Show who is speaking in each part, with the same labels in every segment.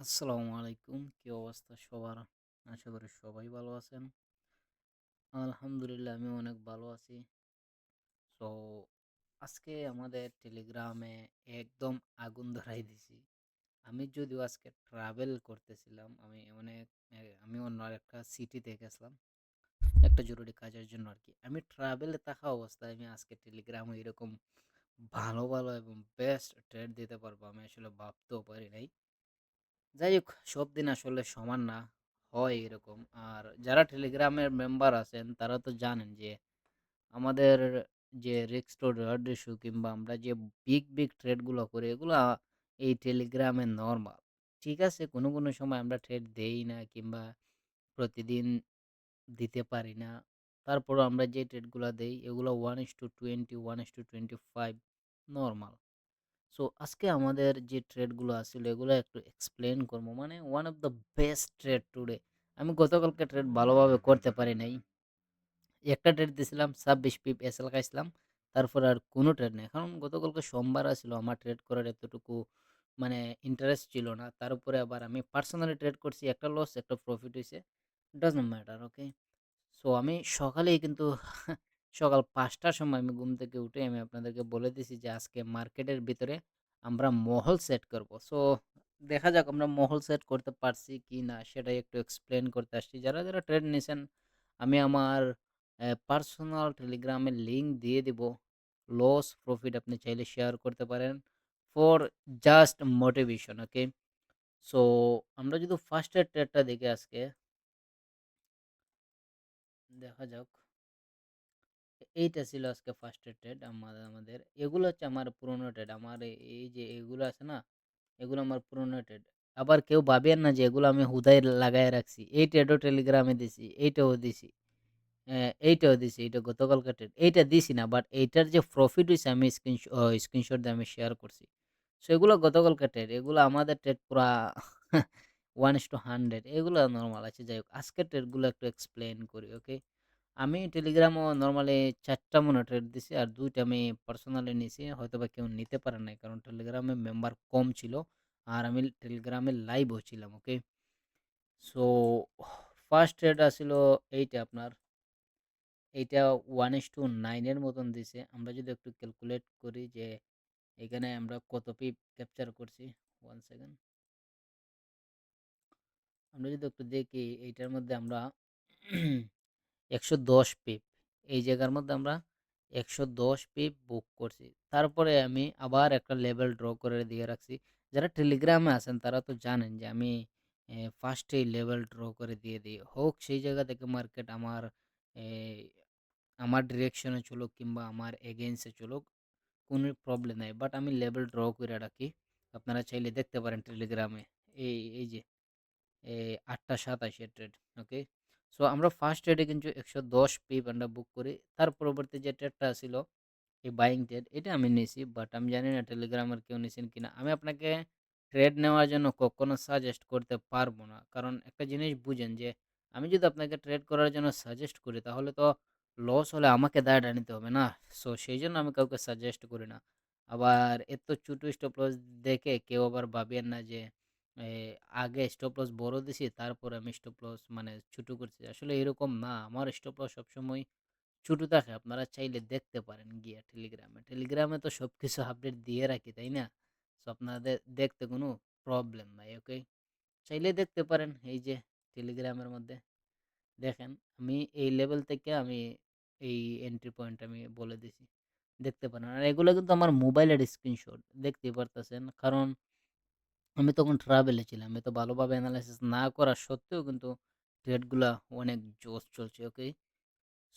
Speaker 1: আসসালামু আলাইকুম। কি অবস্থা সবার? আশা করি সবাই ভালো আছেন। আলহামদুলিল্লাহ আমিও অনেক ভালো আছি। সো আজকে আমাদের টেলিগ্রামে একদম আগুন ধরাই দিছি। আমি যদিও আজকে ট্রাভেল করতেছিলাম। আমি অন্য আরেকটা সিটিতে গেছিলাম। একটা জরুরি কাজের জন্য আরকি। আমি ট্রাভেলে থাকা অবস্থায় আমি আজকে টেলিগ্রামে এরকম ভালো এবং বেস্ট ট্রেড দিতে পারবো আমি আসলে ভাবতেও পারি নাই। যাই হোক, সব দিন আসলে সমান না, হয় এরকম। আর যারা টেলিগ্রামের মেম্বার আছেন তারা তো জানেন যে আমাদের যে রিস্ক টু রিওয়ার্ড রেশিও কিংবা আমরা যে বিগ ট্রেড গুলো করি এগুলা এই টেলিগ্রামে নরমাল। ঠিক আছে, কোনো সময় আমরা ট্রেড দেই না কিংবা প্রতিদিন দিতে পারি না। তারপরও আমরা যে ট্রেড গুলা দেই এগুলো 1:20, 1:25 নরমাল। সো আজকে আমাদের যে ট্রেডগুলো আছিল এগুলো একটু এক্সপ্লেন করবো, মানে one of the best trade today. আমি গতকালকে ট্রেড ভালোভাবে করতে পারি নাই। একটা ট্রেড দিছিলাম ২৬ পিপ এসএল খাইছিলাম। তারপর আর কোনো ট্রেড নেই। কারণ গতকালকে সোমবার আছিল, আমার ট্রেড করার এতটুকু মানে ইন্টারেস্ট ছিল না। তার উপরে আবার আমি পার্সোনালি ট্রেড করছি, একটা লস একটা প্রফিট হইছে। Doesn't matter, okay? সো আমি সকালেই কিন্তু সকাল ৫টার সময় আমি ঘুম থেকে উঠে আমি আপনাদেরকে বলে দিছি যে আজকে মার্কেটের ভিতরে আমরা মহল সেট করব। সো দেখা যাক আমরা মহল সেট করতে পারছি কি না সেটাই একটু এক্সপ্লেন করতে আসছি। যারা ট্রেড নিছেন আমি আমার পার্সোনাল টেলিগ্রামের লিঙ্ক দিয়ে দিব। লস প্রফিট আপনি চাইলে শেয়ার করতে পারেন for just motivation, okay? So আমরা যদি ফার্স্টের ট্রেডটা দেখি আজকে, দেখা যাক। এইটা ছিল আজকে ফার্স্ট ট্রেড আমাদের। এগুলো হচ্ছে আমার পুরনো ট্রেড। আমার এই যে এগুলো আছে না, এগুলো আমার পুরনো ট্রেড। আবার কেউ ভাবেন না যে এগুলো আমি হুদায় লাগায় রাখছি। এই ট্রেডও টেলিগ্রামে দিছি, এইটাও দিছি। এইটাও দিছি, এইটা গতকালকার ট্রেড। এইটা দিছি না, বাট এইটার যে প্রফিট হইছে আমি স্ক্রিনশট দিয়ে আমি শেয়ার করছি। সো এগুলো গতকালকার ট্রেড। এগুলো আমাদের ট্রেড পুরা 1:100, এগুলো নরমাল আছে। যাই হোক, আজকের ট্রেডগুলো একটু এক্সপ্লেইন করি, ওকে? আমি টেলিগ্রামও নরমালি ৪ টা মনে হয় ট্রেড দিছি। আর ২ টা আমি পার্সোনালি নিছি। হয়তোবা কেউ নিতে পারে নাই। কারণ টেলিগ্রামে মেম্বার কম ছিল। আর আমি টেলিগ্রামে লাইভও ছিলাম, ওকে? সো ফার্স্ট ট্রেড আছিল এইটা আপনার। এইটা 1:9 এর মতন দিছে। আমরা যদি একটু ক্যালকুলেট করি যে এখানে আমরা কত পিপ ক্যাপচার করছি। 1 সেকেন্ড। আমরা যদি একটু দেখি এইটার মধ্যে আমরা ১১০ পিপ, এই জায়গার মধ্যে আমরা ১১০ পিপ বুক করছি। তারপরে আমি আবার একটা লেভেল ড্র করে দিয়ে রাখছি। যারা টেলিগ্রামে আছেন তারা তো জানেন যে আমি ফার্স্টেই লেভেল ড্র করে দিয়ে দিই। হোক সেই জায়গা থেকে মার্কেট এ আমার ডিরেকশনে চলুক কিংবা আমার এগেইনস্ট এ চলুক, কোনো প্রবলেম নাই। বাট আমি লেভেল ড্র করে রাখি। আপনারা চাইলে দেখতে পারেন টেলিগ্রামে। এই যে ৮টা ২৭ এর ট্রেড, ওকে? সো আমরা ফার্স্ট ট্রেডে কিন্তু ১১০ পিপ আমরা বুক করি। তার পরবর্তী যে ট্রেডটা ছিল এই বাইং ট্রেড, এটা আমি নিছি। বাট আমি জানি না টেলিগ্রামের কেউ নিছেন কিনা। আমি আপনাকে ট্রেড নেওয়ার জন্য কখনো সাজেস্ট করতে পারবো না। কারণ একটা জিনিস বুঝেন যে আমি যদি আপনাকে ট্রেড করার জন্য সাজেস্ট করি তাহলে তো লস হলে আমাকে দায়টা নিতে হবে না? সো সেইজন্য আমি কাউকে সাজেস্ট করি না। আবার এত ছোট স্টপ লস দেখে কেউ আবার ভাবিয়েন না যে এ আগে স্টপ লস বড় দিছি তারপরে আমি স্টপ লস মানে ছোট করছি। আসলে এরকম না। আমার স্টপ লস সবসময় ছোট থাকে। আপনারা চাইলে দেখতে পারেন গিয়া টেলিগ্রামে। টেলিগ্রামে তো সবকিছু আপডেট দিয়ে রাখি, তাই না? সো আপনাদের দেখতে কোনো প্রবলেম নাই, ওকে? চাইলে দেখতে পারেন এই যে টেলিগ্রামের মধ্যে। দেখেন আমি এই লেভেল থেকে আমি এই এন্ট্রি পয়েন্ট আমি বলে দিছি। দেখতে পারেন। আর এগুলো কিন্তু আমার মোবাইলের স্ক্রিনশট। দেখতেই পারতেছেন। কারণ আমি তখন ট্রাভেলে ছিলাম। এত ভালোভাবে এনালাইসিস না করা সত্ত্বেও কিন্তু ট্রেডগুলা অনেক জোস চলছে, ওকে?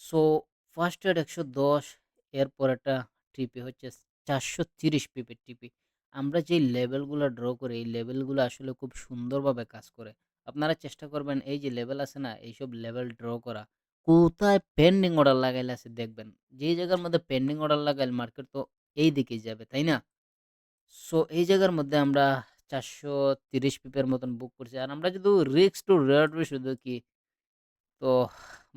Speaker 1: সো ফার্স্ট এড ১১০, এর পরেরটা টিপি হচ্ছে ৪৩০ পিপের টিপি। আমরা যেই লেভেলগুলা ড্র করি, এই লেভেলগুলো আসলে খুব সুন্দরভাবে কাজ করে। আপনারা চেষ্টা করবেন এই যে লেভেল আছে না, এইসব লেভেল ড্র করা। কোথায় পেন্ডিং অর্ডার লাগাইলে আছে দেখবেন। যেই জায়গার মধ্যে পেন্ডিং অর্ডার লাগাইলে মার্কেট তো এই দিকেই যাবে, তাই না? সো এই জায়গার মধ্যে আমরা ৪৩০ পিপের মতন বুক করছি। আর আমরা যদি রিস্ক টু রিওয়ার্ড রেশিও দেখি, তো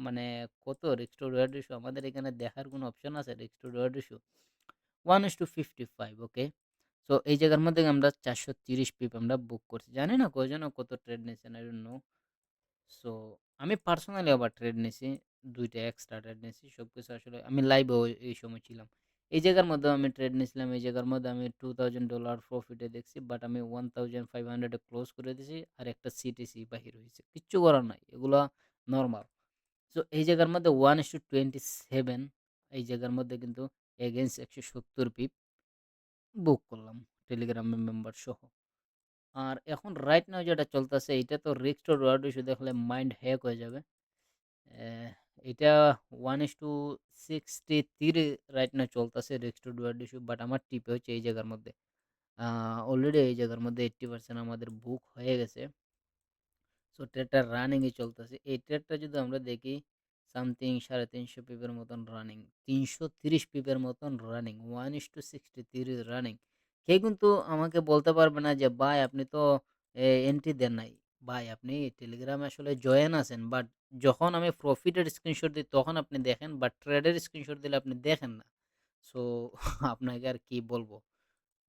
Speaker 1: মানে কত রিস্ক টু রিওয়ার্ড রেশিও আমাদের এখানে দেখার কোনো অপশন আছে? Risk to reward ratio 1:55, okay? So এই জায়গার মধ্যে আমরা 430 পিপ আমরা বুক করছি। জানি না কয়জন কত ট্রেড নিয়েছেন, I don't know। সো আমি পার্সোনালি আবার ট্রেড নিছি। ২ টা এক্সট্রা ট্রেড নিছি। সবকিছু আসলে আমি লাইভেও এই সময় ছিলাম। এই জায়গার মধ্যেও আমি ট্রেড নিছিলাম। এই জায়গার মধ্যে আমি $2000 প্রফিটে দেখছি। বাট আমি 1500 এ ক্লোজ করে দিছি। আর একটা সিটিসি বাহির হইছে। কিচ্ছু করার নাই। এগুলা নরমাল। সো এই জায়গার মধ্যে 1:27 এই জায়গার মধ্যে কিন্তু এগেইনস্ট 170 পিপ বুক করলাম টেলিগ্রাম মেম্বার সহ। আর এখন রাইট নাও যেটা চলতেছে এটা তো রিস্ক টু রিওয়ার্ড ইস্যু দেখলে মাইন্ড হ্যাক হয়ে যাবে। অ্যা এটা 1:63 রাইট নাও চলতেছে risk to reward issue, but আমার টিপে হচ্ছে এই জায়গার মধ্যে। অলরেডি এই জায়গার মধ্যে 80% আমাদের বুক হয়ে গেছে। সো ট্রেডটা রানিং এ চলতেছে। এই ট্রেডটা যদি আমরা দেখি সামথিং 350 পিপের মতন রানিং, 330 পিপের মতন রানিং, 1:63 রানিং। কেউ কিন্তু আমাকে বলতে পারবে না যে ভাই আপনি তো এন্ট্রি দেন নাই। ভাই আপনি টেলিগ্রামে আসলে জয়েন আছেন, বাট যখন আমি প্রফিটের স্ক্রিনশট দিই তখন আপনি দেখেন, বাট ট্রেডের স্ক্রিনশট দিলে আপনি দেখেন না। সো আপনাকে আর কি বলবো?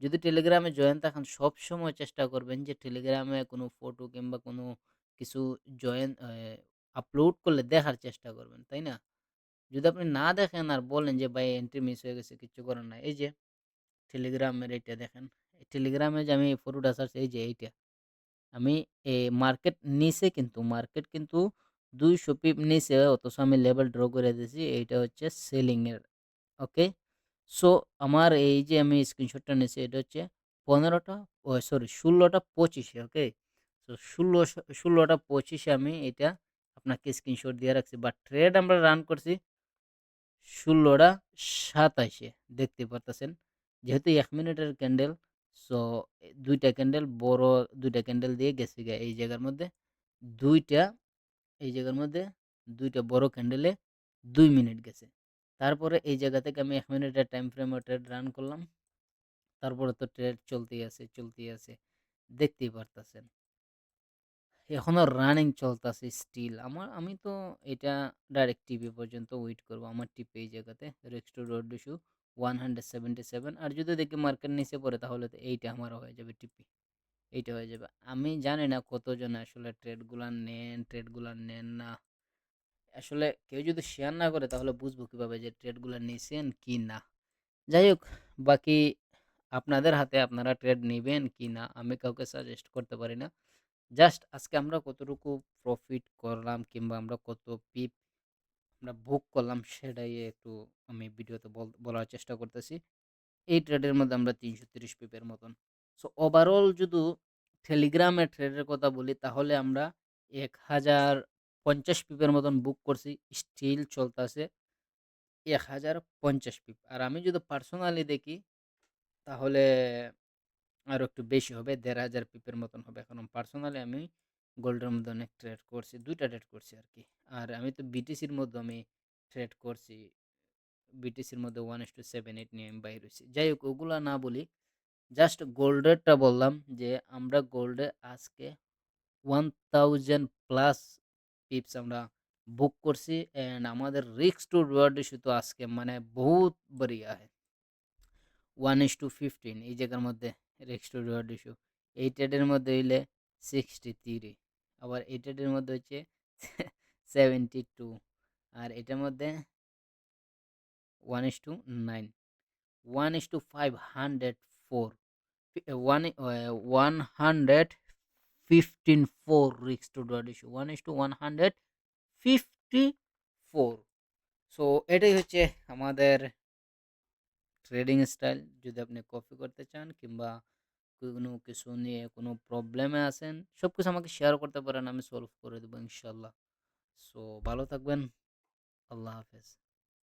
Speaker 1: যদি টেলিগ্রামে জয়েন থাকেন সবসময় চেষ্টা করবেন যে টেলিগ্রামে কোনো ফটো কিংবা কোনো কিছু জয়েন আপলোড করলে দেখার চেষ্টা করবেন, তাই না? যদি আপনি না দেখেন আর বলেন যে ভাই এন্ট্রি মিস হয়ে গেছে, কিচ্ছু করার নাই। এই যে টেলিগ্রামের এইটা দেখেন। টেলিগ্রামে যে আমি ফটোটা ছাড়ছি এই যে এইটা। আমি মার্কেট নিচে কিন্তু মার্কেট কিন্তু ২০০ পিপ নিচে, অথচ আমি লেভেল ড্র করে দিয়েছি। এইটা হচ্ছে সেলিং এর। ওকে? সো আমার এই যে আমি স্ক্রিনশটটা নিছি এটা হচ্ছে ১৫ টা, ও সরি ১৬ টা ২৫ এ, ওকে? সো ১৬ টা ২৫ এ আমি এটা আপনাকে স্ক্রিনশট দিয়ে রাখছি। বাট ট্রেড আমরা রান করছি ১৬ টা ২৭ এ, দেখতে পারতেছেন। যেহেতু ১ মিনিটের ক্যান্ডেল, সো ২ টা ক্যান্ডেল বড়, ২ টা ক্যান্ডেল দিয়ে গেছে গিয়া এই জায়গার মধ্যে ২ টা, এই জায়গার মধ্যে ২ টা বড় ক্যান্ডেলে ২ মিনিট গেছে। তারপরে এই জায়গা থেকে আমি ১ মিনিটের টাইম ফ্রেমে ট্রেড রান করলাম। তারপরে তো ট্রেড চলতেই আছে, চলতেই আছে। দেখতেই পারতেছেন। এখনো রানিং চলতেছে স্টিল। আমি তো এটা ডাইরেক্ট টিপি পর্যন্ত ওয়েট করব। আমার টিপে এই জায়গাতে রেক্স টু রোড ইস্যু 177, আর যদি দেখি মার্কেট নিচে পড়ে তাহলে তো এইটা আমারও হয়ে যাবে টিপি। এইটা হয়ে যাবে। আমি জানি না কতজন আসলে ট্রেডগুলা নেন না। আসলে কেউ যদি শেয়ার না করে তাহলে বুঝবো কিভাবে যে ট্রেডগুলা নিছেন কি না? যাই হোক, বাকি আপনাদের হাতে, আপনারা ট্রেড নিবেন কি না আমি কাউকে সাজেস্ট করতে পারি না। জাস্ট আজকে আমরা কতটুকু প্রফিট করলাম কিংবা আমরা কত পিপ আমরা বুক করলাম সেটাই একটু আমি ভিডিওতে বলার চেষ্টা করতেছি। এই ট্রেডের মধ্যে আমরা ৩৩০ পিপের মতন। সো ওভারঅল যদি টেলিগ্রামের ট্রেডের কথা বলি তাহলে আমরা ১,০৫০ পিপের মতন বুক করছি। স্টিল চলতেছে ১,০৫০ পিপ। আর আমি যদি পার্সোনালি দেখি তাহলে আরো একটু বেশি হবে। ১,৫০০ পিপের মতন হবে। এখন পার্সোনালি আমি গোল্ডের মধ্যে অনেক ট্রেড করছি। ২ টা ট্রেড করছি আরকি। আর আমি তো বিটিসির মধ্যে আমি ট্রেড করছি। বিটিসির মধ্যে 1:78 নিয়ে আমি বাইর হইছি। যাই হোক ওগুলা না বলি। জাস্ট গোল্ডেরটা বললাম যে আমরা গোল্ডে আজকে 1000 প্লাস পিপস আমরা বুক করছি, অ্যান্ড আমাদের রিস্ক টু রিওয়ার্ড রেশিও তো আজকে মানে বহুত बढ़िया है। 1:15 এই জায়গার মধ্যে রিস্ক টু রিওয়ার্ড রেশিও। এই ট্রেডের মধ্যে হইলে 63, আবার এই ট্রেডের মধ্যে হচ্ছে 72, আর এটার মধ্যে 1:9, 1:504, 115 risk to reward ratio, 1:154। So এটাই হচ্ছে আমাদের ট্রেডিং স্টাইল। যদি আপনি কপি করতে চান কিংবা কোনো কিছু নিয়ে কোনো প্রবলেমে আছেন, সবকিছু আমাকে শেয়ার করতে পারেন, আমি সলভ করে দেবো ইনশাল্লাহ। সো ভালো থাকবেন। আল্লাহ হাফেজ।